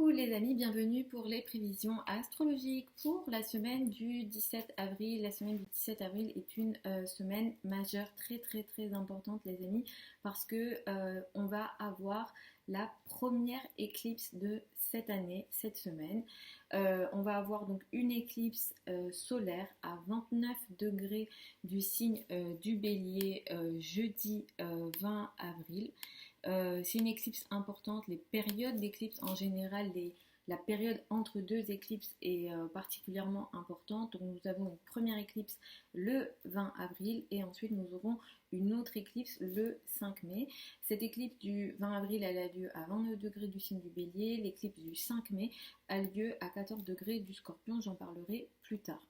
Coucou les amis, bienvenue pour les prévisions astrologiques pour la semaine du 17 avril. La semaine du 17 avril est une semaine majeure, très importante les amis, parce que on va avoir la première éclipse de cette année, cette semaine. On va avoir donc une éclipse solaire à 29 degrés du signe du Bélier jeudi 20 avril. C'est une éclipse importante. Les périodes d'éclipse en général, la période entre deux éclipses est particulièrement importante. Donc nous avons une première éclipse le 20 avril et ensuite nous aurons une autre éclipse le 5 mai. Cette éclipse du 20 avril, elle a lieu à 29 degrés du signe du Bélier. L'éclipse du 5 mai a lieu à 14 degrés du Scorpion. J'en parlerai plus tard.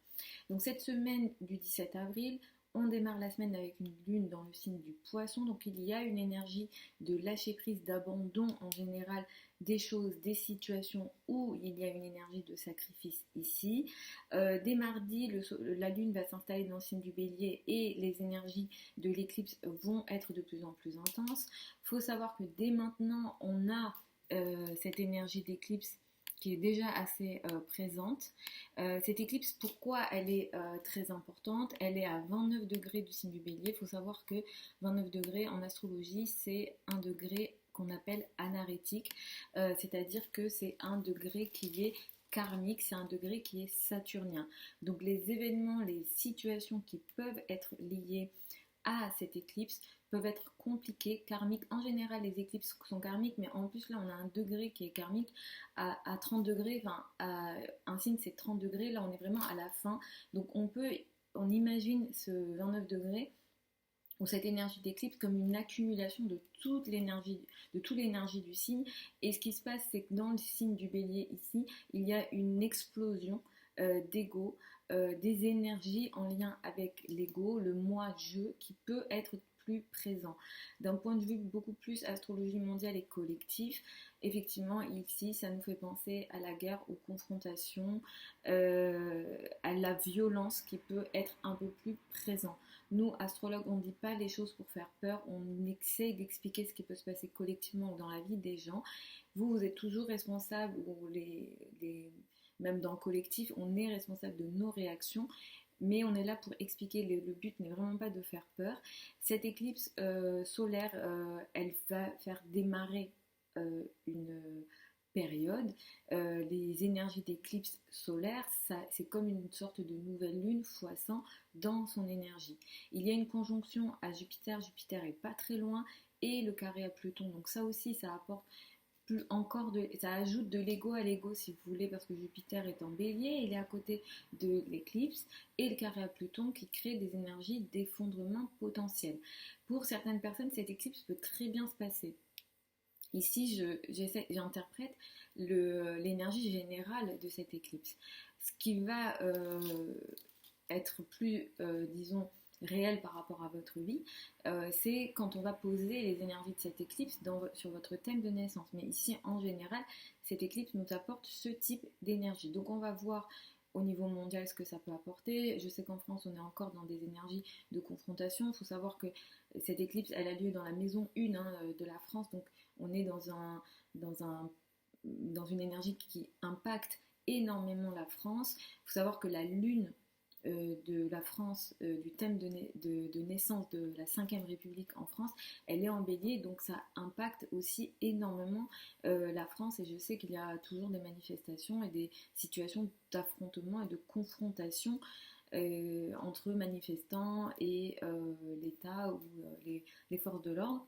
Donc cette semaine du 17 avril, on démarre la semaine avec une lune dans le signe du Poisson, donc il y a une énergie de lâcher prise, d'abandon en général des choses, des situations où il y a une énergie de sacrifice ici. Dès mardi, la lune va s'installer dans le signe du Bélier et les énergies de l'éclipse vont être de plus en plus intenses. Il faut savoir que dès maintenant, on a cette énergie d'éclipse qui est déjà assez présente. Cette éclipse, pourquoi elle est très importante? Elle est à 29 degrés du signe du Bélier. Il faut savoir que 29 degrés en astrologie, c'est un degré qu'on appelle anarétique, c'est-à-dire que c'est un degré qui est karmique, c'est un degré qui est saturnien. Donc les événements, les situations qui peuvent être liées à cette éclipse peuvent être compliquées, karmiques. En général, les éclipses sont karmiques, mais en plus là, on a un degré qui est karmique à 30 degrés. Enfin, un signe, c'est 30 degrés. Là, on est vraiment à la fin. Donc, on imagine ce 29 degrés ou cette énergie d'éclipse comme une accumulation de toute l'énergie du signe. Et ce qui se passe, c'est que dans le signe du Bélier ici, il y a une explosion d'ego, des énergies en lien avec l'ego, le moi-je qui peut être plus présent. D'un point de vue beaucoup plus astrologie mondiale et collectif, effectivement ici ça nous fait penser à la guerre, aux confrontations, à la violence qui peut être un peu plus présent. Nous, astrologues, on ne dit pas les choses pour faire peur, on essaie d'expliquer ce qui peut se passer collectivement dans la vie des gens. Vous êtes toujours responsable, ou même dans le collectif, on est responsable de nos réactions, mais on est là pour expliquer. Le but n'est vraiment pas de faire peur. Cette éclipse solaire, elle va faire démarrer une période. Les énergies d'éclipse solaire, c'est comme une sorte de nouvelle lune fois 100 dans son énergie. Il y a une conjonction à Jupiter, Jupiter est pas très loin, et le carré à Pluton, donc ça aussi ça apporte ça ajoute de l'ego à l'ego si vous voulez, parce que Jupiter est en Bélier, il est à côté de l'éclipse, et le carré à Pluton qui crée des énergies d'effondrement potentiel. Pour certaines personnes, cette éclipse peut très bien se passer. Ici, j'interprète l'énergie générale de cette éclipse. Ce qui va être plus, disons, réel par rapport à votre vie, c'est quand on va poser les énergies de cette éclipse sur votre thème de naissance. Mais ici, en général, cette éclipse nous apporte ce type d'énergie. Donc on va voir au niveau mondial ce que ça peut apporter. Je sais qu'en France, on est encore dans des énergies de confrontation. Il faut savoir que cette éclipse, elle a lieu dans la maison 1 de la France. Donc on est dans une énergie qui impacte énormément la France. Il faut savoir que la lune de la France, du thème de naissance de la 5e République en France, elle est en Bélier, donc ça impacte aussi énormément la France, et je sais qu'il y a toujours des manifestations et des situations d'affrontement et de confrontation entre manifestants et l'État ou les forces de l'ordre.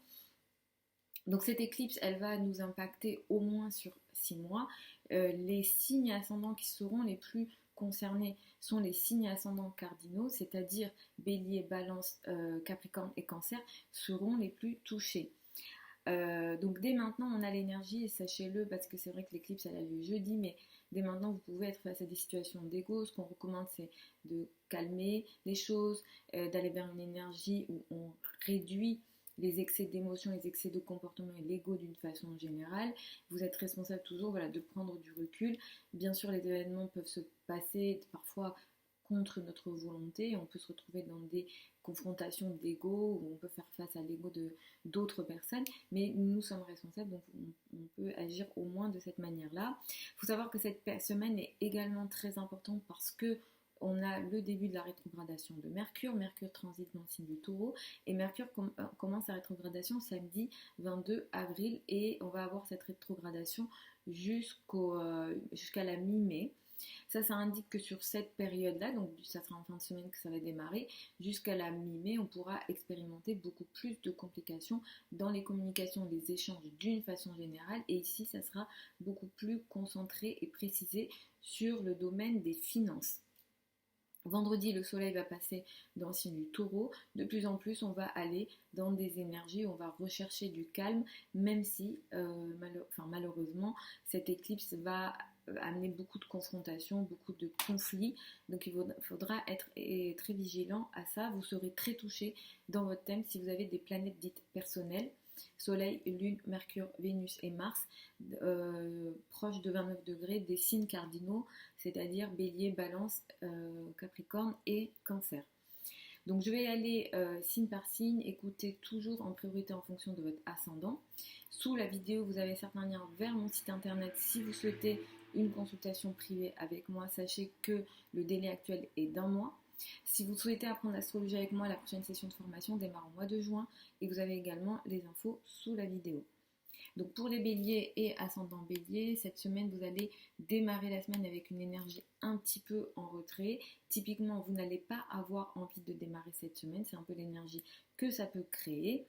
Donc cette éclipse, elle va nous impacter au moins sur 6 mois. Les signes ascendants qui seront les plus concernés sont les signes ascendants cardinaux, c'est-à-dire Bélier, Balance, Capricorne et Cancer seront les plus touchés. Donc dès maintenant on a l'énergie, et sachez-le, parce que c'est vrai que l'éclipse elle a lieu jeudi, mais dès maintenant vous pouvez être face à des situations d'ego. Ce qu'on recommande, c'est de calmer les choses, d'aller vers une énergie où on réduit les excès d'émotions, les excès de comportement et l'ego d'une façon générale. Vous êtes responsable toujours, voilà, de prendre du recul. Bien sûr, les événements peuvent se passer parfois contre notre volonté, on peut se retrouver dans des confrontation d'ego où on peut faire face à l'ego d'autres personnes, mais nous sommes responsables, donc on peut agir au moins de cette manière-là. Il faut savoir que cette semaine est également très importante parce que on a le début de la rétrogradation de Mercure. Mercure transite dans le signe du Taureau et Mercure commence sa rétrogradation samedi 22 avril et on va avoir cette rétrogradation jusqu'à la mi-mai. Ça indique que sur cette période-là, donc ça sera en fin de semaine que ça va démarrer, jusqu'à la mi-mai, on pourra expérimenter beaucoup plus de complications dans les communications, les échanges d'une façon générale. Et ici, ça sera beaucoup plus concentré et précisé sur le domaine des finances. Vendredi, le soleil va passer dans le signe du Taureau. De plus en plus, on va aller dans des énergies, on va rechercher du calme, même si malheureusement, cette éclipse va amener beaucoup de confrontations, beaucoup de conflits. Donc il faudra être très vigilant à ça. Vous serez très touché dans votre thème si vous avez des planètes dites personnelles. Soleil, Lune, Mercure, Vénus et Mars, proches de 29 degrés des signes cardinaux, c'est-à-dire Bélier, Balance, Capricorne et Cancer. Donc je vais aller signe par signe, écoutez toujours en priorité en fonction de votre ascendant. Sous la vidéo, vous avez certains liens vers mon site internet si vous souhaitez une consultation privée avec moi. Sachez que le délai actuel est d'1 mois. Si vous souhaitez apprendre l'astrologie avec moi, la prochaine session de formation démarre au mois de juin et vous avez également les infos sous la vidéo. Donc pour les béliers et ascendants béliers, cette semaine vous allez démarrer la semaine avec une énergie un petit peu en retrait. Typiquement, vous n'allez pas avoir envie de démarrer cette semaine, c'est un peu l'énergie que ça peut créer.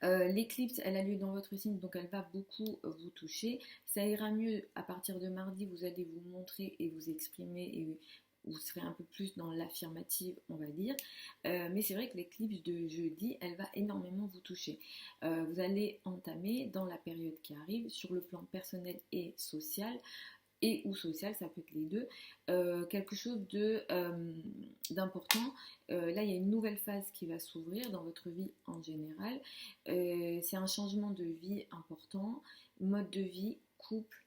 L'éclipse, elle a lieu dans votre signe, donc elle va beaucoup vous toucher. Ça ira mieux à partir de mardi, vous allez vous montrer et vous exprimer et vous serez un peu plus dans l'affirmative, on va dire. Mais c'est vrai que l'éclipse de jeudi, elle va énormément vous toucher. Vous allez entamer dans la période qui arrive, sur le plan personnel et social, ou social, ça peut être les deux, quelque chose d'important. Là, il y a une nouvelle phase qui va s'ouvrir dans votre vie en général. C'est un changement de vie important, mode de vie, couple,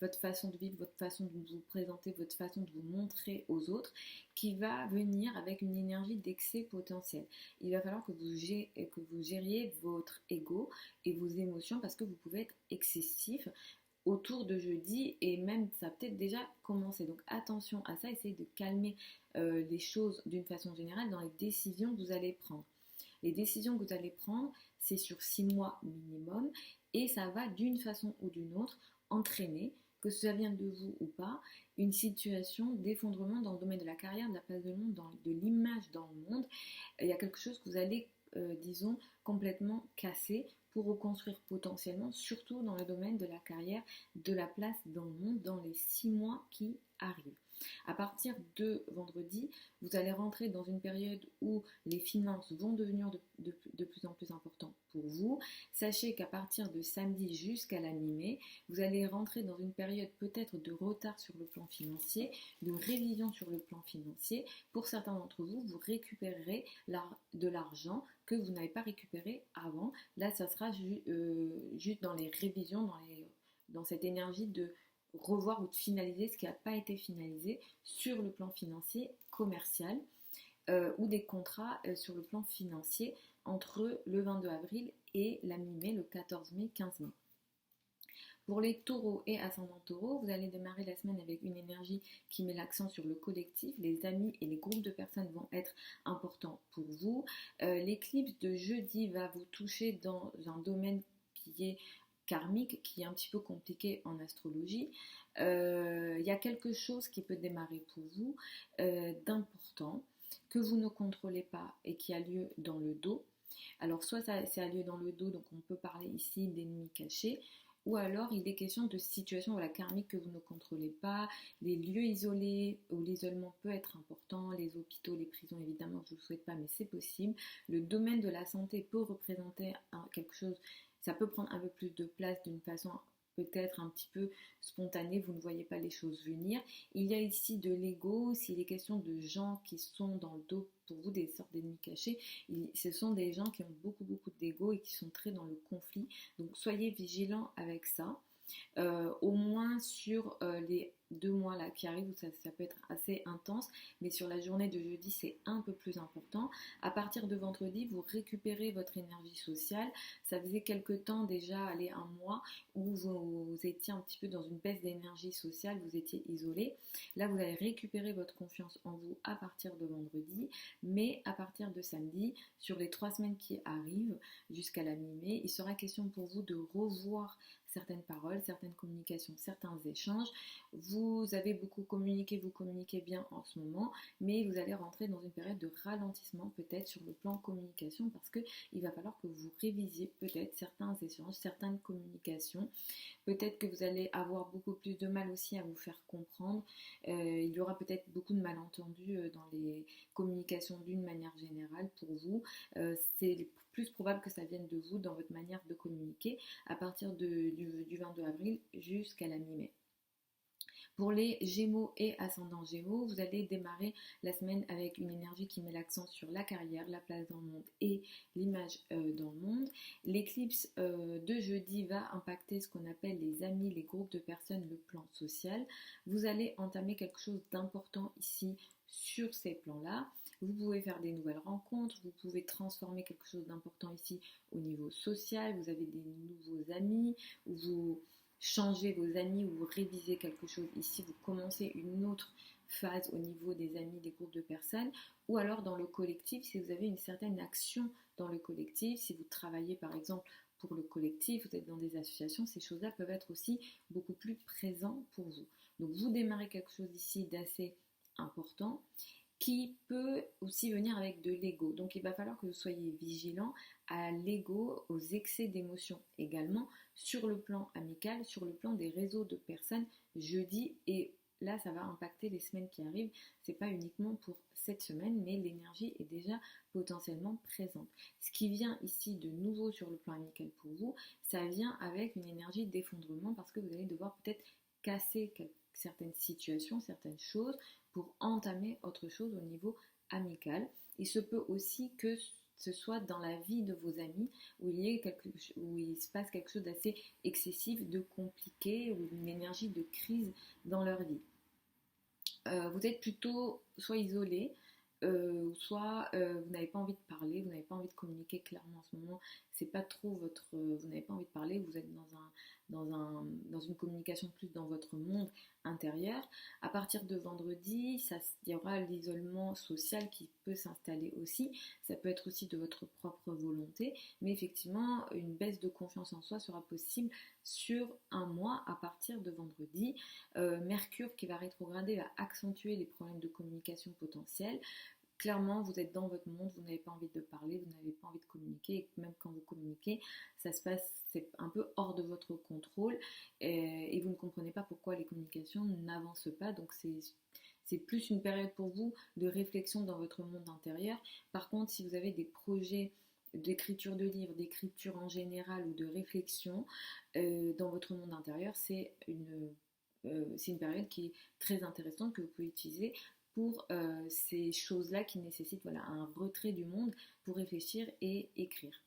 votre façon de vivre, votre façon de vous présenter, votre façon de vous montrer aux autres, qui va venir avec une énergie d'excès potentiel. Il va falloir que vous gériez votre ego et vos émotions parce que vous pouvez être excessif autour de jeudi et même ça a peut-être déjà commencé. Donc attention à ça, essayez de calmer les choses d'une façon générale dans les décisions que vous allez prendre. Les décisions que vous allez prendre, c'est sur 6 mois minimum et ça va d'une façon ou d'une autre entraîner, que ça vienne de vous ou pas, une situation d'effondrement dans le domaine de la carrière, de la place de l'ombre, de l'image dans le monde. Il y a quelque chose que vous allez, disons, complètement casser pour reconstruire potentiellement, surtout dans le domaine de la carrière, de la place dans le monde, dans les 6 mois qui arrivent. À partir de vendredi, vous allez rentrer dans une période où les finances vont devenir de plus en plus importantes pour vous. Sachez qu'à partir de samedi jusqu'à la mi-mai, vous allez rentrer dans une période peut-être de retard sur le plan financier, de révision sur le plan financier. Pour certains d'entre vous, vous récupérerez de l'argent que vous n'avez pas récupéré avant. Là, ça sera juste dans les révisions, dans cette énergie de revoir ou de finaliser ce qui n'a pas été finalisé sur le plan financier, commercial, ou des contrats sur le plan financier entre le 22 avril et la mi-mai, le 14 mai, 15 mai. Pour les taureaux et ascendants taureaux, vous allez démarrer la semaine avec une énergie qui met l'accent sur le collectif. Les amis et les groupes de personnes vont être importants pour vous. L'éclipse de jeudi va vous toucher dans un domaine qui est karmique, qui est un petit peu compliqué en astrologie. Il y a quelque chose qui peut démarrer pour vous d'important, que vous ne contrôlez pas et qui a lieu dans le dos. Alors soit ça a lieu dans le dos, donc on peut parler ici d'ennemis cachés, ou alors il est question de situations karmiques que vous ne contrôlez pas, les lieux isolés où l'isolement peut être important, les hôpitaux, les prisons, évidemment je ne vous le souhaite pas mais c'est possible. Le domaine de la santé peut représenter quelque chose, ça peut prendre un peu plus de place d'une façon peut-être un petit peu spontanée, vous ne voyez pas les choses venir. Il y a ici de l'ego, s'il est question de gens qui sont dans le dos pour vous, des sortes d'ennemis cachés, ce sont des gens qui ont beaucoup d'ego et qui sont très dans le conflit, donc soyez vigilants avec ça. au moins sur les 2 mois là qui arrivent, où ça peut être assez intense, mais sur la journée de jeudi, c'est un peu plus important. À partir de vendredi, vous récupérez votre énergie sociale. Ça faisait quelque temps déjà, allez, un mois, où vous étiez un petit peu dans une baisse d'énergie sociale, vous étiez isolé. Là, vous allez récupérer votre confiance en vous à partir de vendredi, mais à partir de samedi, sur les 3 semaines qui arrivent, jusqu'à la mi-mai, il sera question pour vous de revoir certaines paroles, certaines communications, certains échanges. Vous avez beaucoup communiqué, vous communiquez bien en ce moment, mais vous allez rentrer dans une période de ralentissement peut-être sur le plan communication, parce qu'il va falloir que vous révisiez peut-être certains échanges, certaines communications. Peut-être que vous allez avoir beaucoup plus de mal aussi à vous faire comprendre. Il y aura peut-être beaucoup de malentendus dans les communications d'une manière générale pour vous. C'est plus probable que ça vienne de vous dans votre manière de communiquer à partir du 22 avril jusqu'à la mi-mai. Pour les Gémeaux et ascendants Gémeaux, vous allez démarrer la semaine avec une énergie qui met l'accent sur la carrière, la place dans le monde et l'image dans le monde. L'éclipse de jeudi va impacter ce qu'on appelle les amis, les groupes de personnes, le plan social. Vous allez entamer quelque chose d'important ici sur ces plans-là. Vous pouvez faire des nouvelles rencontres, vous pouvez transformer quelque chose d'important ici au niveau social, vous avez des nouveaux amis, ou vous changez vos amis ou vous révisez quelque chose ici, vous commencez une autre phase au niveau des amis, des groupes de personnes, ou alors dans le collectif, si vous avez une certaine action dans le collectif, si vous travaillez par exemple pour le collectif, vous êtes dans des associations, ces choses-là peuvent être aussi beaucoup plus présentes pour vous. Donc vous démarrez quelque chose ici d'assez important qui peut aussi venir avec de l'ego. Donc il va falloir que vous soyez vigilant à l'ego, aux excès d'émotions également, sur le plan amical, sur le plan des réseaux de personnes jeudi, et là ça va impacter les semaines qui arrivent. C'est pas uniquement pour cette semaine, mais l'énergie est déjà potentiellement présente. Ce qui vient ici de nouveau sur le plan amical pour vous, ça vient avec une énergie d'effondrement, parce que vous allez devoir peut-être casser certaines situations, certaines choses pour entamer autre chose au niveau amical. Il se peut aussi que ce soit dans la vie de vos amis où il se passe quelque chose d'assez excessif, de compliqué, ou une énergie de crise dans leur vie. Vous êtes plutôt soit isolé, soit vous n'avez pas envie de parler, vous n'avez pas envie de communiquer clairement en ce moment, c'est pas trop votre, vous n'avez pas envie de parler, vous êtes dans une communication plus dans votre monde intérieur. À partir de vendredi, il y aura l'isolement social qui peut s'installer aussi, ça peut être aussi de votre propre volonté, mais effectivement une baisse de confiance en soi sera possible sur un mois à partir de vendredi. Mercure qui va rétrograder va accentuer les problèmes de communication potentiels. Clairement, vous êtes dans votre monde, vous n'avez pas envie de parler, vous n'avez pas envie de communiquer, et même quand vous communiquez, ça se passe, c'est un peu hors de votre contrôle, et vous ne comprenez pas pourquoi les communications n'avancent pas, donc c'est plus une période pour vous de réflexion dans votre monde intérieur. Par contre, si vous avez des projets d'écriture de livres, d'écriture en général, ou de réflexion dans votre monde intérieur, c'est une période qui est très intéressante, que vous pouvez utiliser pour ces choses-là qui nécessitent, voilà, un retrait du monde pour réfléchir et écrire.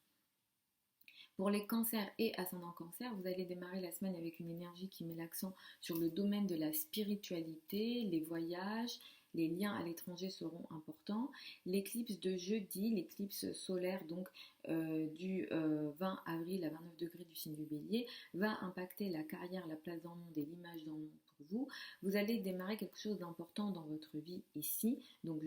Pour les cancers et ascendants cancer, vous allez démarrer la semaine avec une énergie qui met l'accent sur le domaine de la spiritualité, les voyages, les liens à l'étranger seront importants. L'éclipse de jeudi, l'éclipse solaire donc du 20 avril à 29 degrés du signe du Bélier, va impacter la carrière, la place dans le monde et l'image dans le monde pour vous. Vous allez démarrer quelque chose d'important dans votre vie ici, donc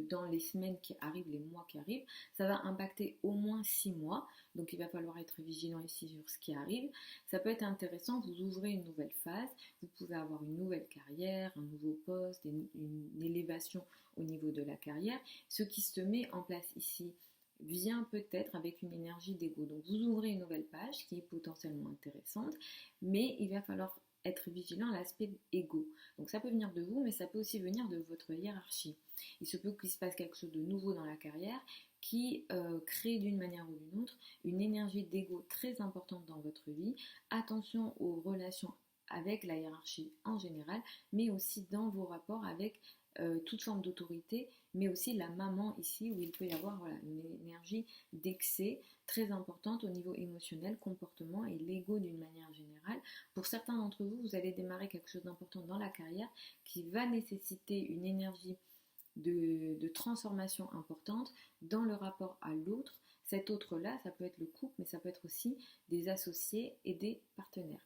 dans les semaines qui arrivent, les mois qui arrivent, ça va impacter au moins 6 mois, donc il va falloir être vigilant ici sur ce qui arrive. Ça peut être intéressant, vous ouvrez une nouvelle phase, vous pouvez avoir une nouvelle carrière, un nouveau poste, une élévation au niveau de la carrière. Ce qui se met en place ici vient peut-être avec une énergie d'ego. Donc vous ouvrez une nouvelle page qui est potentiellement intéressante, mais il va falloir être vigilant à l'aspect égo. Donc ça peut venir de vous, mais ça peut aussi venir de votre hiérarchie. Il se peut qu'il se passe quelque chose de nouveau dans la carrière qui crée d'une manière ou d'une autre une énergie d'ego très importante dans votre vie. Attention aux relations avec la hiérarchie en général, mais aussi dans vos rapports avec toute forme d'autorité, mais aussi la maman ici, où il peut y avoir voilà, une énergie d'excès très importante au niveau émotionnel, comportement et l'ego d'une manière générale. Pour certains d'entre vous, vous allez démarrer quelque chose d'important dans la carrière qui va nécessiter une énergie de transformation importante dans le rapport à l'autre. Cet autre-là, ça peut être le couple, mais ça peut être aussi des associés et des partenaires.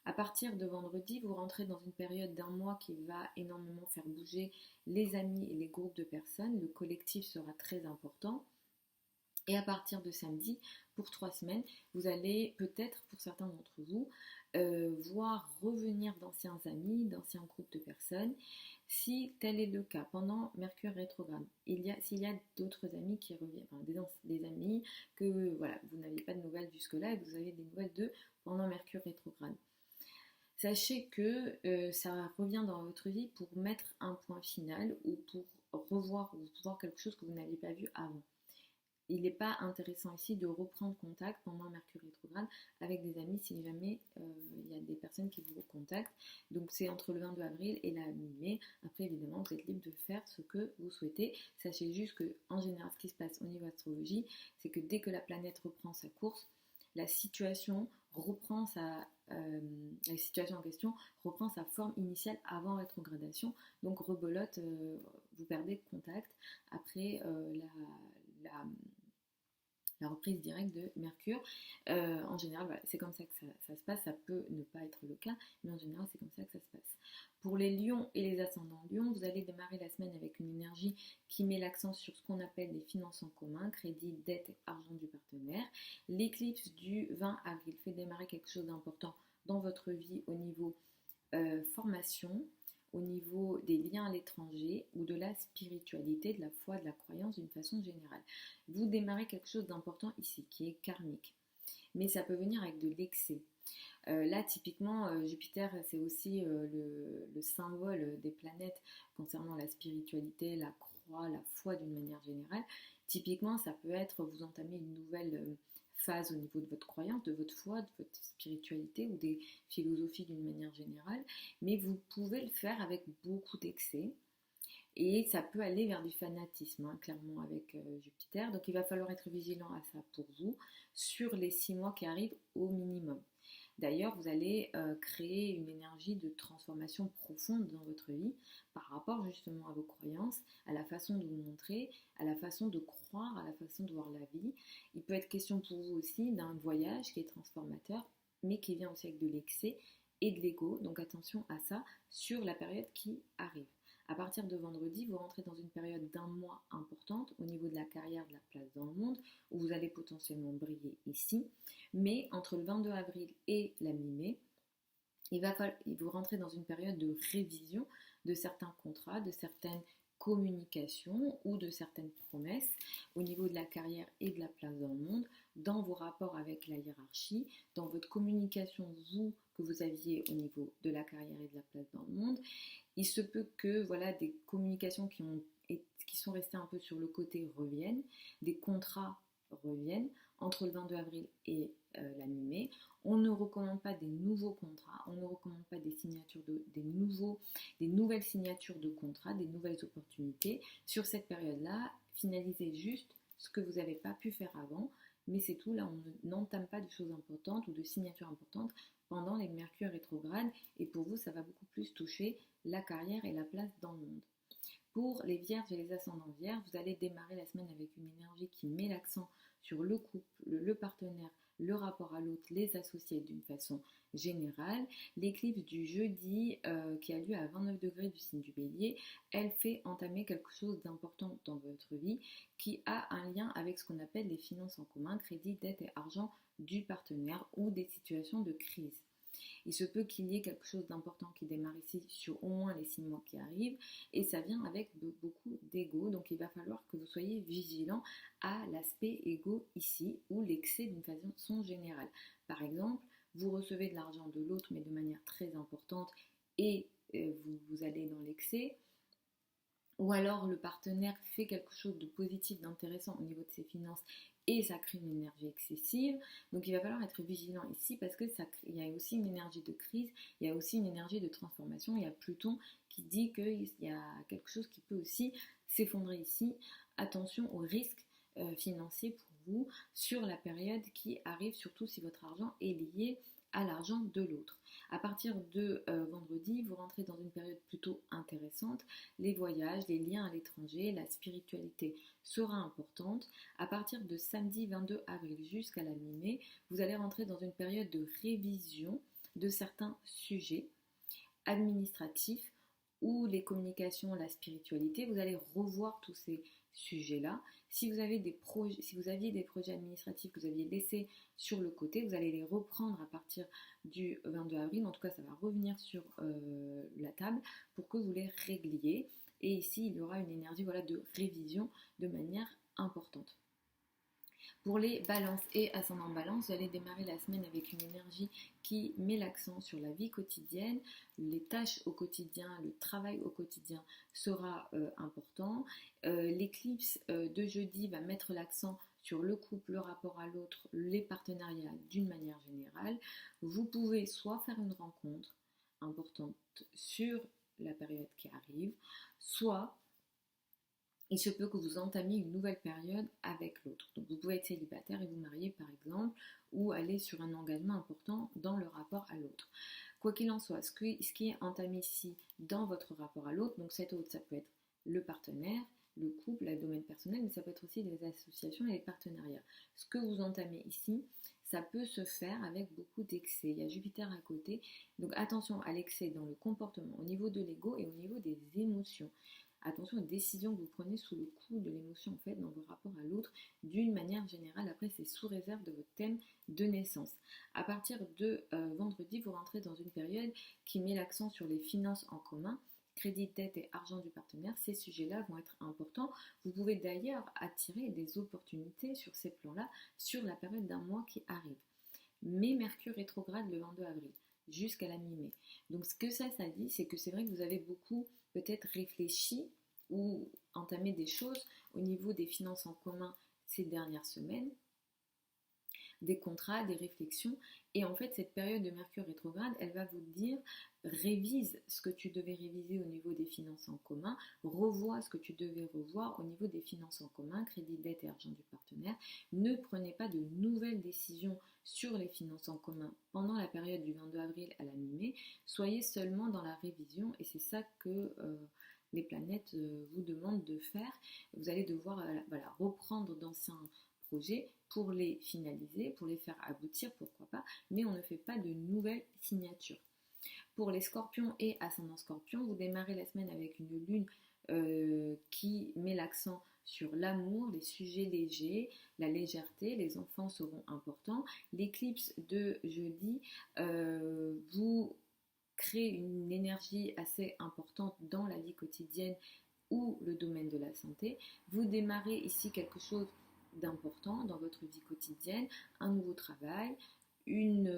À partir de vendredi, vous rentrez dans une période d'un mois qui va énormément faire bouger les amis et les groupes de personnes. Le collectif sera très important. Et à partir de samedi, pour 3 semaines, vous allez peut-être, pour certains d'entre vous, voir revenir d'anciens amis, d'anciens groupes de personnes. Si tel est le cas, pendant Mercure rétrograde, s'il y a d'autres amis qui reviennent, enfin, des amis que voilà, vous n'aviez pas de nouvelles jusque-là et vous avez des nouvelles d'eux pendant Mercure rétrograde. Sachez que ça revient dans votre vie pour mettre un point final ou pour revoir ou voir quelque chose que vous n'aviez pas vu avant. Il n'est pas intéressant ici de reprendre contact pendant Mercure rétrograde avec des amis si jamais il y a des personnes qui vous recontactent. Donc c'est entre le 22 avril et la mi-mai. Après évidemment vous êtes libre de faire ce que vous souhaitez. Sachez juste que en général ce qui se passe au niveau astrologie, c'est que dès que la planète reprend sa course, la situation la situation en question reprend sa forme initiale avant rétrogradation. Donc rebelote, vous perdez contact après la reprise directe de Mercure. En général, voilà, c'est comme ça que ça se passe. Ça peut ne pas être le cas, mais en général, c'est comme ça que ça se passe. Pour les lions et les ascendants lions, vous allez démarrer la semaine avec une énergie qui met l'accent sur ce qu'on appelle les finances en commun, crédit, dette et argent du partenaire. L'éclipse du 20 avril fait démarrer quelque chose d'important dans votre vie au niveau formation, au niveau des liens à l'étranger ou de la spiritualité, de la foi, de la croyance d'une façon générale. Vous démarrez quelque chose d'important ici qui est karmique, mais ça peut venir avec de l'excès. Là, typiquement, Jupiter, c'est aussi le symbole des planètes concernant la spiritualité, la croix, la foi d'une manière générale. Typiquement, ça peut être vous entamer une nouvelle phase au niveau de votre croyance, de votre foi, de votre spiritualité ou des philosophies d'une manière générale, mais vous pouvez le faire avec beaucoup d'excès. Et ça peut aller vers du fanatisme, hein, clairement, avec Jupiter. Donc il va falloir être vigilant à ça pour vous sur les 6 mois qui arrivent au minimum. D'ailleurs, vous allez créer une énergie de transformation profonde dans votre vie par rapport justement à vos croyances, à la façon de vous montrer, à la façon de croire, à la façon de voir la vie. Il peut être question pour vous aussi d'un voyage qui est transformateur, mais qui vient aussi avec de l'excès et de l'ego. Donc attention à ça sur la période qui arrive. À partir de vendredi, vous rentrez dans une période d'un mois importante au niveau de la carrière, de la place dans le monde, où vous allez potentiellement briller ici. Mais entre le 22 avril et la mi-mai, vous rentrez dans une période de révision de certains contrats, de certaines communications ou de certaines promesses au niveau de la carrière et de la place dans le monde, dans vos rapports avec la hiérarchie, dans votre communication, vous, que vous aviez au niveau de la carrière et de la place dans le monde. Il se peut que voilà, des communications qui sont restées un peu sur le côté reviennent, des contrats reviennent entre le 22 avril et la mi-mai. On ne recommande pas des nouveaux contrats, on ne recommande pas des nouvelles signatures de contrats, des nouvelles opportunités. Sur cette période-là, finalisez juste ce que vous n'avez pas pu faire avant, mais c'est tout. Là, on n'entame pas de choses importantes ou de signatures importantes pendant les Mercure rétrogrades, et pour vous, ça va beaucoup plus toucher la carrière et la place dans le monde. Pour les vierges et les ascendants vierges, vous allez démarrer la semaine avec une énergie qui met l'accent sur le couple, le partenaire, le rapport à l'autre, les associés d'une façon générale. L'éclipse du jeudi qui a lieu à 29 degrés du signe du Bélier, elle fait entamer quelque chose d'important dans votre vie qui a un lien avec ce qu'on appelle les finances en commun, crédit, dette et argent du partenaire ou des situations de crise. Il se peut qu'il y ait quelque chose d'important qui démarre ici sur au moins les 6 mois qui arrivent, et ça vient avec beaucoup d'ego, donc il va falloir que vous soyez vigilant à l'aspect ego ici, ou l'excès d'une façon générale. Par exemple, vous recevez de l'argent de l'autre, mais de manière très importante, et vous allez dans l'excès. ou alors le partenaire fait quelque chose de positif, d'intéressant au niveau de ses finances et ça crée une énergie excessive. Donc il va falloir être vigilant ici parce que il y a aussi une énergie de crise, il y a aussi une énergie de transformation. Il y a Pluton qui dit qu'il y a quelque chose qui peut aussi s'effondrer ici. Attention aux risques financiers pour vous sur la période qui arrive, surtout si votre argent est lié à l'argent de l'autre. À partir de vendredi, vous rentrez dans une période plutôt intéressante. Les voyages, les liens à l'étranger, la spiritualité sera importante. À partir de samedi 22 avril jusqu'à la mi-mai, vous allez rentrer dans une période de révision de certains sujets administratifs ou les communications, la spiritualité. Vous allez revoir tous ces sujets-là. Si vous aviez des projets administratifs que vous aviez laissés sur le côté, vous allez les reprendre à partir du 22 avril. En tout cas, ça va revenir sur la table pour que vous les régliez. Et ici, il y aura une énergie de révision de manière importante. Pour les balances et ascendant balance, vous allez démarrer la semaine avec une énergie qui met l'accent sur la vie quotidienne, les tâches au quotidien, le travail au quotidien sera important. L'éclipse de jeudi va mettre l'accent sur le couple, le rapport à l'autre, les partenariats d'une manière générale. Vous pouvez soit faire une rencontre importante sur la période qui arrive, soit il se peut que vous entamiez une nouvelle période avec l'autre. Donc vous pouvez être célibataire et vous marier par exemple, ou aller sur un engagement important dans le rapport à l'autre. Quoi qu'il en soit, ce qui est entamé ici dans votre rapport à l'autre, donc cet autre, ça peut être le partenaire, le couple, le domaine personnel, mais ça peut être aussi les associations et les partenariats. Ce que vous entamez ici, ça peut se faire avec beaucoup d'excès. Il y a Jupiter à côté, donc attention à l'excès dans le comportement, au niveau de l'ego et au niveau des émotions. Attention aux décisions que vous prenez sous le coup de l'émotion en fait dans vos rapports à l'autre d'une manière générale. Après, c'est sous réserve de votre thème de naissance. À partir de vendredi, vous rentrez dans une période qui met l'accent sur les finances en commun, crédit, dette et argent du partenaire. Ces sujets-là vont être importants. Vous pouvez d'ailleurs attirer des opportunités sur ces plans-là sur la période d'un mois qui arrive. Mais Mercure rétrograde le 22 avril jusqu'à la mi-mai. Donc ce que ça dit, c'est que c'est vrai que vous avez beaucoup peut-être réfléchi ou entamé des choses au niveau des finances en commun ces dernières semaines, des contrats, des réflexions. Et en fait, cette période de Mercure rétrograde, elle va vous dire, révise ce que tu devais réviser au niveau des finances en commun, revois ce que tu devais revoir au niveau des finances en commun, crédit, dette et argent du partenaire. Ne prenez pas de nouvelles décisions sur les finances en commun pendant la période du 22 avril à la mi-mai. Soyez seulement dans la révision et c'est ça que les planètes vous demandent de faire. Vous allez devoir reprendre d'anciens projets pour les finaliser, pour les faire aboutir, pourquoi pas, mais on ne fait pas de nouvelles signatures. Pour les scorpions et ascendant scorpion, vous démarrez la semaine avec une lune qui met l'accent sur l'amour, les sujets légers, la légèreté, les enfants seront importants. L'éclipse de jeudi vous crée une énergie assez importante dans la vie quotidienne ou le domaine de la santé. Vous démarrez ici quelque chose d'important dans votre vie quotidienne, un nouveau travail, une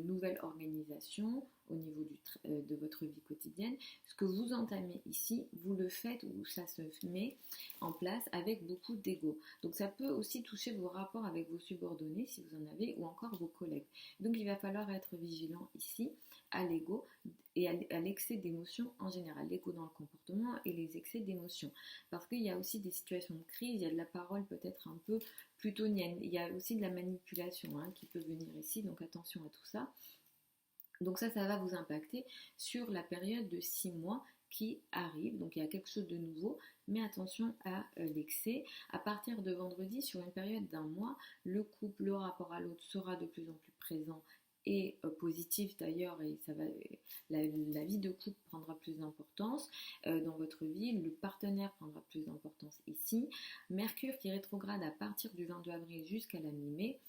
nouvelle organisation au niveau de votre vie quotidienne. Ce que vous entamez ici, vous le faites ou ça se met en place avec beaucoup d'ego. Donc ça peut aussi toucher vos rapports avec vos subordonnés si vous en avez ou encore vos collègues. Donc il va falloir être vigilant ici à l'ego et à l'excès d'émotions en général, l'ego dans le comportement et les excès d'émotions. Parce qu'il y a aussi des situations de crise, il y a de la parole peut-être un peu plutonienne, il y a aussi de la manipulation qui peut venir ici, donc attention à tout ça. Donc ça va vous impacter sur la période de 6 mois qui arrive. Donc il y a quelque chose de nouveau, mais attention à l'excès. À partir de vendredi, sur une période d'un mois, le couple, le rapport à l'autre sera de plus en plus présent et positif d'ailleurs, et la vie de couple prendra plus d'importance dans votre vie, le partenaire prendra plus d'importance ici. Mercure qui rétrograde à partir du 22 avril jusqu'à la mi-mai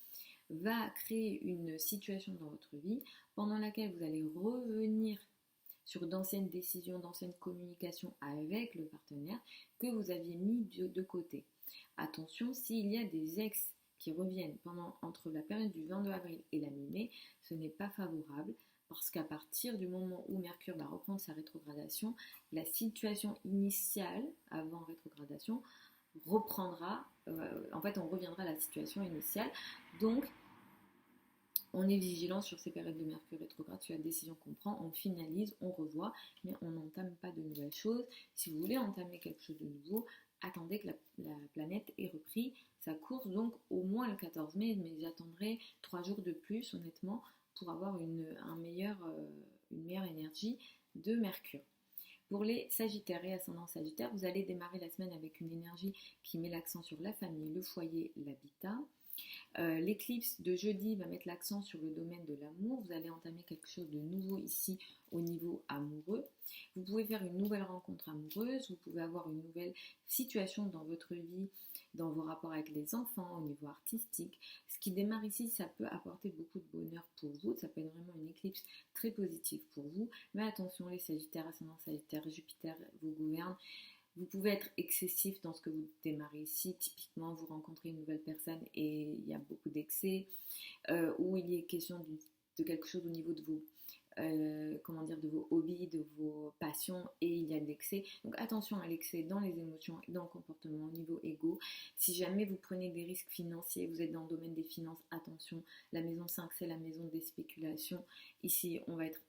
va créer une situation dans votre vie pendant laquelle vous allez revenir sur d'anciennes décisions, d'anciennes communications avec le partenaire que vous aviez mis de côté. Attention, s'il y a des ex qui reviennent entre la période du 22 avril et la mi-mai, ce n'est pas favorable parce qu'à partir du moment où Mercure va reprendre sa rétrogradation, la situation initiale avant rétrogradation reprendra, en fait on reviendra à la situation initiale. Donc on est vigilant sur ces périodes de Mercure rétrograde, sur la décision qu'on prend, on finalise, on revoit, mais on n'entame pas de nouvelles choses. Si vous voulez entamer quelque chose de nouveau, attendez que la planète ait repris sa course, donc au moins le 14 mai, mais j'attendrai 3 jours de plus, honnêtement, pour avoir une meilleure énergie de Mercure. Pour les Sagittaires et ascendants Sagittaires, vous allez démarrer la semaine avec une énergie qui met l'accent sur la famille, le foyer, l'habitat. L'éclipse de jeudi va mettre l'accent sur le domaine de l'amour. Vous allez entamer quelque chose de nouveau ici au niveau amoureux. Vous pouvez faire une nouvelle rencontre amoureuse, vous pouvez avoir une nouvelle situation dans votre vie, dans vos rapports avec les enfants, au niveau artistique. Ce qui démarre ici, ça peut apporter beaucoup de bonheur pour vous. Ça peut être vraiment une éclipse très positive pour vous. Mais attention, les Sagittaires, ascendant Sagittaire, Jupiter vous gouverne. Vous pouvez être excessif dans ce que vous démarrez ici. Typiquement, vous rencontrez une nouvelle personne et il y a beaucoup d'excès, ou il est question de quelque chose au niveau de vos, de vos hobbies, de vos passions, et il y a de l'excès. Donc attention à l'excès dans les émotions et dans le comportement au niveau égo. Si jamais vous prenez des risques financiers, vous êtes dans le domaine des finances, attention. La maison 5, c'est la maison des spéculations. Ici, on va être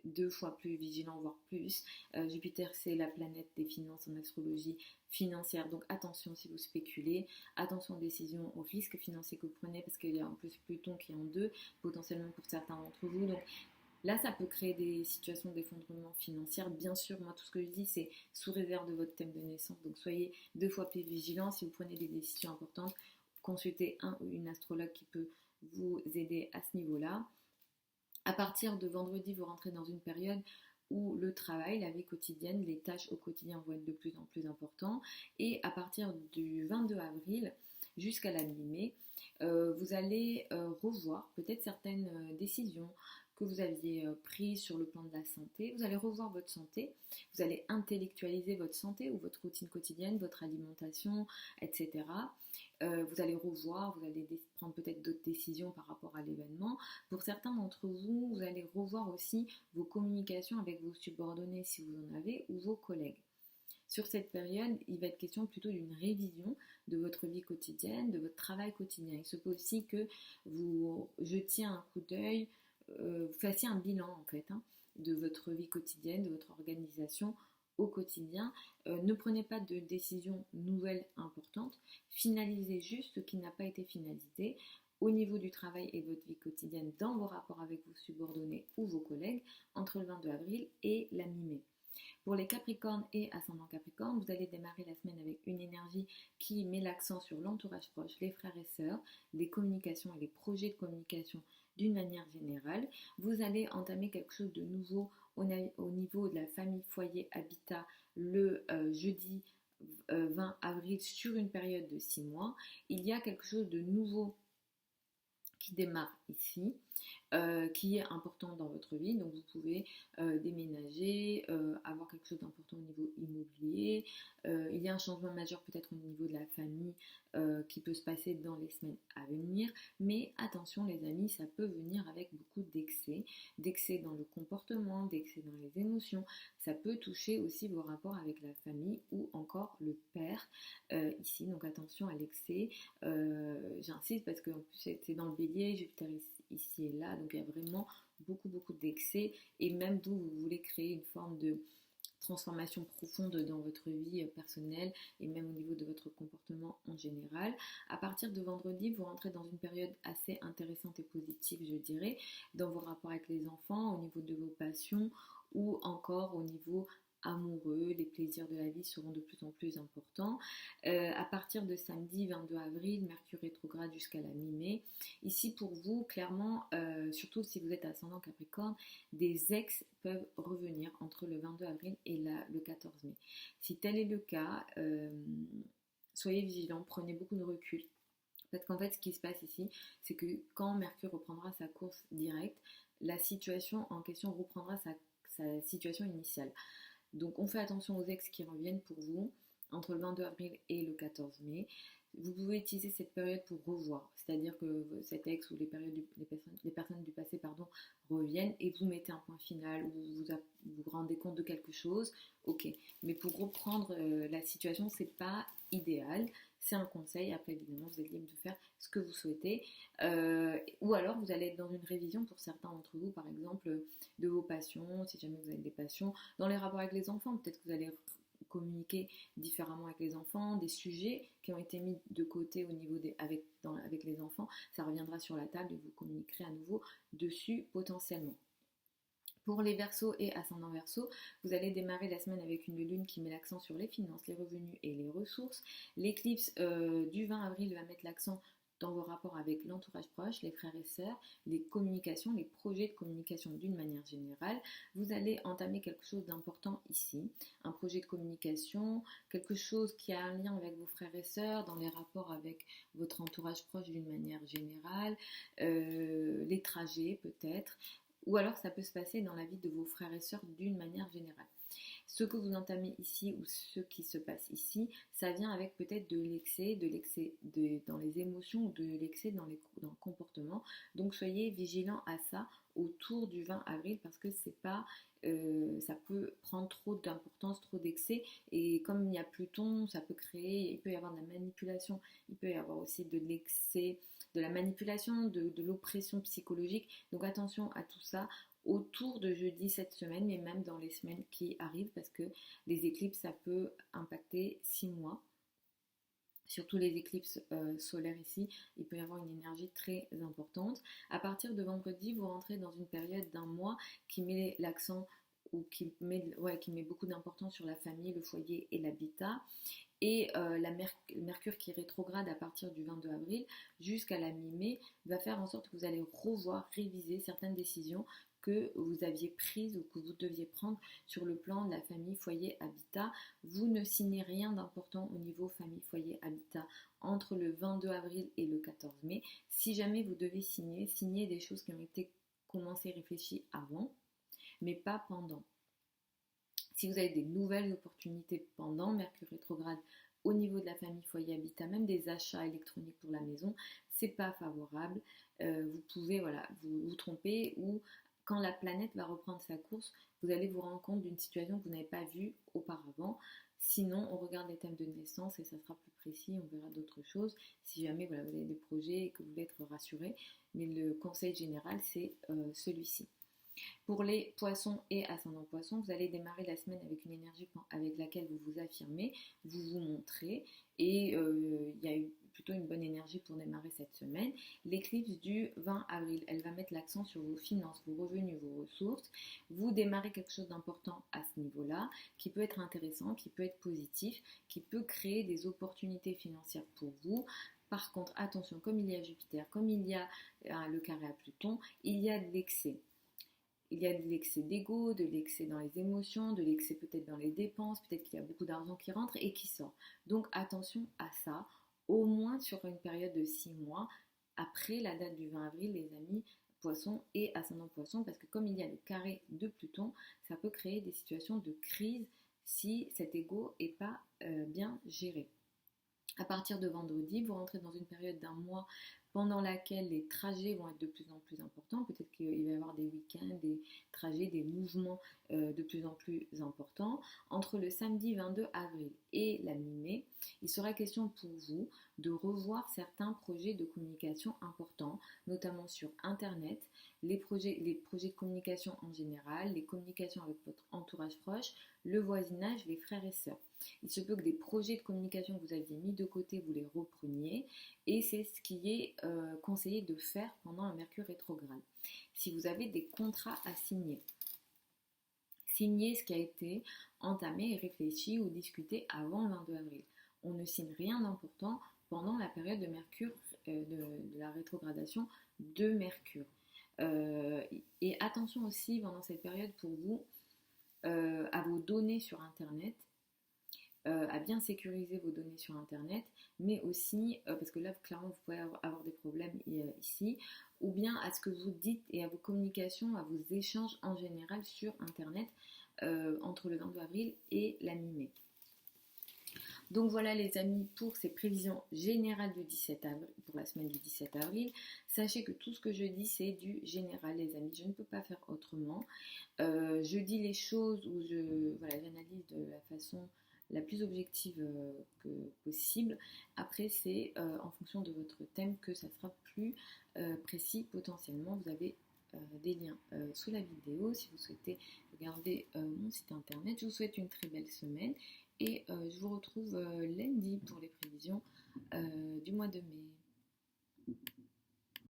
2 fois plus vigilant, voire plus. Jupiter, c'est la planète des finances en astrologie financière. Donc attention si vous spéculez, attention aux décisions, aux risques financiers que vous prenez, parce qu'il y a en plus Pluton qui est en 2, potentiellement pour certains d'entre vous. Donc là, ça peut créer des situations d'effondrement financier. Bien sûr, moi, tout ce que je dis, c'est sous réserve de votre thème de naissance. Donc soyez 2 fois plus vigilant. Si vous prenez des décisions importantes, consultez un ou une astrologue qui peut vous aider à ce niveau-là. À partir de vendredi, vous rentrez dans une période où le travail, la vie quotidienne, les tâches au quotidien vont être de plus en plus importantes. Et à partir du 22 avril jusqu'à la mi-mai, vous allez revoir peut-être certaines décisions que vous aviez prises sur le plan de la santé. Vous allez revoir votre santé, vous allez intellectualiser votre santé ou votre routine quotidienne, votre alimentation, etc. Vous allez revoir, vous allez prendre peut-être d'autres décisions par rapport à l'événement. Pour certains d'entre vous, vous allez revoir aussi vos communications avec vos subordonnés si vous en avez ou vos collègues. Sur cette période, il va être question plutôt d'une révision de votre vie quotidienne, de votre travail quotidien. Il se peut aussi que vous jetiez un coup d'œil, vous fassiez un bilan en fait de votre vie quotidienne, de votre organisation au quotidien. Ne prenez pas de décisions nouvelles importantes, finalisez juste ce qui n'a pas été finalisé au niveau du travail et de votre vie quotidienne dans vos rapports avec vos subordonnés ou vos collègues entre le 22 avril et la mi-mai. Pour les Capricornes et ascendant Capricorne, vous allez démarrer la semaine avec une énergie qui met l'accent sur l'entourage proche, les frères et sœurs, les communications et les projets de communication d'une manière générale. Vous allez entamer quelque chose de nouveau au niveau de la famille, foyer, habitat le jeudi 20 avril sur une période de 6 mois. Il y a quelque chose de nouveau qui démarre ici, qui est important dans votre vie. Donc vous pouvez déménager, avoir quelque chose d'important au niveau immobilier. Il y a un changement majeur peut-être au niveau de la famille qui peut se passer dans les semaines à venir. Mais attention les amis, ça peut venir avec beaucoup d'excès dans le comportement, d'excès dans les émotions. Ça peut toucher aussi vos rapports avec la famille ou encore le père ici. Donc attention à l'excès. J'insiste parce que en plus c'est dans le bélier, Jupiter ici et là, donc il y a vraiment beaucoup d'excès, et même vous voulez créer une forme de transformation profonde dans votre vie personnelle et même au niveau de votre comportement en général. À partir de vendredi, vous rentrez dans une période assez intéressante et positive, je dirais, dans vos rapports avec les enfants, au niveau de vos passions ou encore au niveau amoureux. Les plaisirs de la vie seront de plus en plus importants. À partir de samedi 22 avril, Mercure rétrograde jusqu'à la mi-mai. Ici pour vous, clairement, surtout si vous êtes ascendant Capricorne, des ex peuvent revenir entre le 22 avril et le 14 mai. Si tel est le cas, soyez vigilants, prenez beaucoup de recul. Parce qu'en fait, ce qui se passe ici, c'est que quand Mercure reprendra sa course directe, la situation en question reprendra sa situation initiale. Donc on fait attention aux ex qui reviennent pour vous entre le 22 avril et le 14 mai. Vous pouvez utiliser cette période pour revoir, c'est-à-dire que cet ex ou les personnes du passé pardon, reviennent et vous mettez un point final ou vous rendez compte de quelque chose, ok. Mais pour reprendre la situation, c'est pas idéal, c'est un conseil. Après, évidemment, vous êtes libre de faire ce que vous souhaitez. Ou alors, vous allez être dans une révision pour certains d'entre vous, par exemple, de vos passions, si jamais vous avez des passions, dans les rapports avec les enfants, peut-être que vous allez communiquer différemment avec les enfants, des sujets qui ont été mis de côté au niveau avec les enfants, ça reviendra sur la table et vous communiquerez à nouveau dessus potentiellement. Pour les Verseaux et ascendants Verseaux, vous allez démarrer la semaine avec une lune qui met l'accent sur les finances, les revenus et les ressources. L'éclipse du 20 avril va mettre l'accent dans vos rapports avec l'entourage proche, les frères et sœurs, les communications, les projets de communication d'une manière générale. Vous allez entamer quelque chose d'important ici, un projet de communication, quelque chose qui a un lien avec vos frères et sœurs, dans les rapports avec votre entourage proche d'une manière générale, les trajets peut-être, ou alors ça peut se passer dans la vie de vos frères et sœurs d'une manière générale. Ce que vous entamez ici ou ce qui se passe ici, ça vient avec peut-être de l'excès dans les émotions ou de l'excès dans le comportement. Donc soyez vigilants à ça autour du 20 avril parce que c'est pas, ça peut prendre trop d'importance, trop d'excès. Et comme il y a Pluton, ça peut créer, il peut y avoir de la manipulation, il peut y avoir aussi de l'excès, de la manipulation, de l'oppression psychologique. Donc attention à tout ça autour de jeudi cette semaine, mais même dans les semaines qui arrivent, parce que les éclipses, ça peut impacter 6 mois. Surtout les éclipses solaires ici, il peut y avoir une énergie très importante. À partir de vendredi, vous rentrez dans une période d'un mois qui met l'accent ou qui met beaucoup d'importance sur la famille, le foyer et l'habitat. Et Mercure qui rétrograde à partir du 22 avril jusqu'à la mi-mai va faire en sorte que vous allez revoir, réviser certaines décisions que vous aviez prises ou que vous deviez prendre sur le plan de la famille, foyer, habitat. Vous ne signez rien d'important au niveau famille, foyer, habitat entre le 22 avril et le 14 mai. Si jamais vous devez signer, signez des choses qui ont été commencées, réfléchies avant, mais pas pendant. Si vous avez des nouvelles opportunités pendant Mercure rétrograde au niveau de la famille, foyer, habitat, même des achats électroniques pour la maison, c'est pas favorable. Vous pouvez vous tromper ou quand la planète va reprendre sa course, vous allez vous rendre compte d'une situation que vous n'avez pas vue auparavant. Sinon, on regarde les thèmes de naissance et ça sera plus précis, on verra d'autres choses. Si jamais vous avez des projets et que vous voulez être rassuré, mais le conseil général, c'est celui-ci. Pour les poissons et ascendants poissons, vous allez démarrer la semaine avec une énergie avec laquelle vous vous affirmez, vous vous montrez et il y a eu plutôt une bonne énergie pour démarrer cette semaine. L'éclipse du 20 avril, elle va mettre l'accent sur vos finances, vos revenus, vos ressources. Vous démarrez quelque chose d'important à ce niveau-là, qui peut être intéressant, qui peut être positif, qui peut créer des opportunités financières pour vous. Par contre, attention, comme il y a Jupiter, comme il y a le carré à Pluton, il y a de l'excès. Il y a de l'excès d'ego, de l'excès dans les émotions, de l'excès peut-être dans les dépenses, peut-être qu'il y a beaucoup d'argent qui rentre et qui sort. Donc attention à ça, au moins sur une période de 6 mois, après la date du 20 avril, les amis, poissons et ascendant poissons, parce que comme il y a le carré de Pluton, ça peut créer des situations de crise si cet ego n'est pas bien géré. À partir de vendredi, vous rentrez dans une période d'un mois pendant laquelle les trajets vont être de plus en plus importants. Peut-être qu'il va y avoir des week-ends, des trajets, des mouvements de plus en plus importants. Entre le samedi 22 avril et la mi-mai, il sera question pour vous de revoir certains projets de communication importants, notamment sur Internet, les projets de communication en général, les communications avec votre entourage proche, le voisinage, les frères et sœurs. Il se peut que des projets de communication que vous aviez mis de côté, vous les repreniez et c'est ce qui est conseillé de faire pendant un Mercure rétrograde. Si vous avez des contrats à signer, signez ce qui a été entamé et réfléchi ou discuté avant le 22 avril. On ne signe rien d'important pendant la période de Mercure, de la rétrogradation de Mercure. Et attention aussi pendant cette période pour vous à vos données sur Internet. À bien sécuriser vos données sur Internet, mais aussi, parce que là, clairement, vous pouvez avoir des problèmes ici, ou bien à ce que vous dites et à vos communications, à vos échanges en général sur Internet entre le 22 avril et la mi-mai. Donc voilà les amis pour ces prévisions générales du 17 avril, pour la semaine du 17 avril. Sachez que tout ce que je dis c'est du général les amis, je ne peux pas faire autrement. Je dis les choses ou voilà, j'analyse de la façon la plus objective que possible. Après c'est en fonction de votre thème que ça sera plus précis potentiellement. Vous avez des liens sous la vidéo si vous souhaitez regarder mon site internet. Je vous souhaite une très belle semaine et je vous retrouve lundi pour les prévisions du mois de mai.